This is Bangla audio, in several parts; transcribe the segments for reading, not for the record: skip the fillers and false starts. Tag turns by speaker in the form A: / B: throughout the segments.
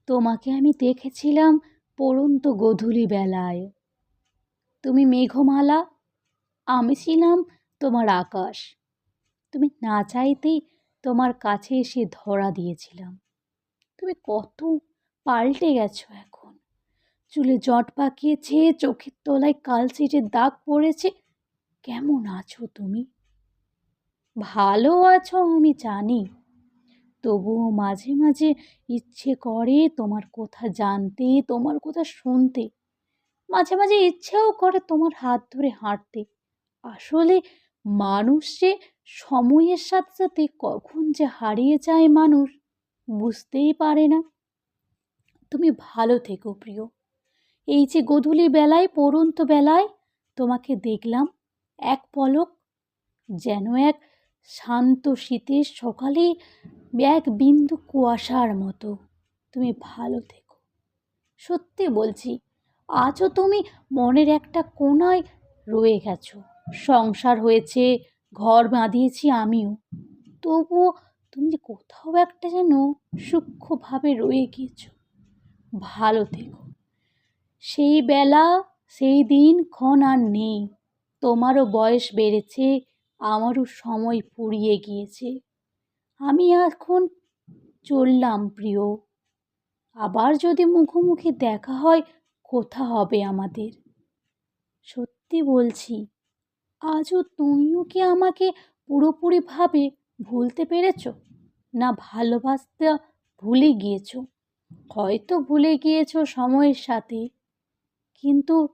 A: তোমাকে আমি দেখেছিলাম পড়ন্ত গোধূলি বেলায়। তুমি মেঘমালা, আমি ছিলাম তোমার আকাশ। তুমি না চাইতেই তোমার কাছে এসে ধরা দিয়েছিলাম। তুমি কত পাল্টে গেছো এখন। চুলে জট পাকিয়েছে, চোখের তলায় কালচেটে দাগ পড়েছে। কেমন আছো তুমি? ভালো আছো আমি জানি, তবুও মাঝে মাঝে ইচ্ছে করে তোমার কথা জানতে, তোমার কথা শুনতে। মাঝে মাঝে ইচ্ছেও করে তোমার হাত ধরে হাঁটতে। আসলে মানুষ যে সময়ের সাথে সাথে কখন যে হারিয়ে যায় মানুষ বুঝতেই পারে না। তুমি ভালো থেকো প্রিয়। এই যে গোধূলি বেলায়, পড়ন্ত বেলায় তোমাকে দেখলাম এক পলক, যেন এক শান্ত শীতের সকালে এক বিন্দু কুয়াশার মতো। তুমি ভালো থেকো। সত্যি বলছি, আজও তুমি মনের একটা কোণায় রয়ে গেছো। সংসার হয়েছে, ঘর বাঁধিয়েছি আমিও, তবুও তুমি যে কোথাও একটা যেন সূক্ষ্মভাবে রয়ে গিয়েছো। ভালো থেকো। সেই বেলা, সেই দিন ক্ষণ আর নেই। তোমারও বয়স বেড়েছে, আমারও সময় ফুরিয়ে গিয়েছে। আমি এখন চললাম প্রিয়। আবার যদি মুখোমুখি দেখা হয়, কোথা হবে আমাদের? সত্যি বলছি, আজও তুমিও কি আমাকে পুরোপুরিভাবে ভুলতে পেরেছো? না ভালোবাসতে ভুলে গিয়েছো? হয়তো ভুলে গিয়েছো সময়ের সাথে, কিন্তু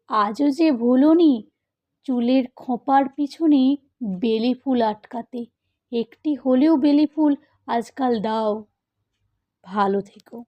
A: আজও যে ভুলোনি চুলের খোঁপার পিছনে বেলি ফুল আটকাতে। একটি হলেও বেলি ফুল আজকাল দাও। ভালো থেকো।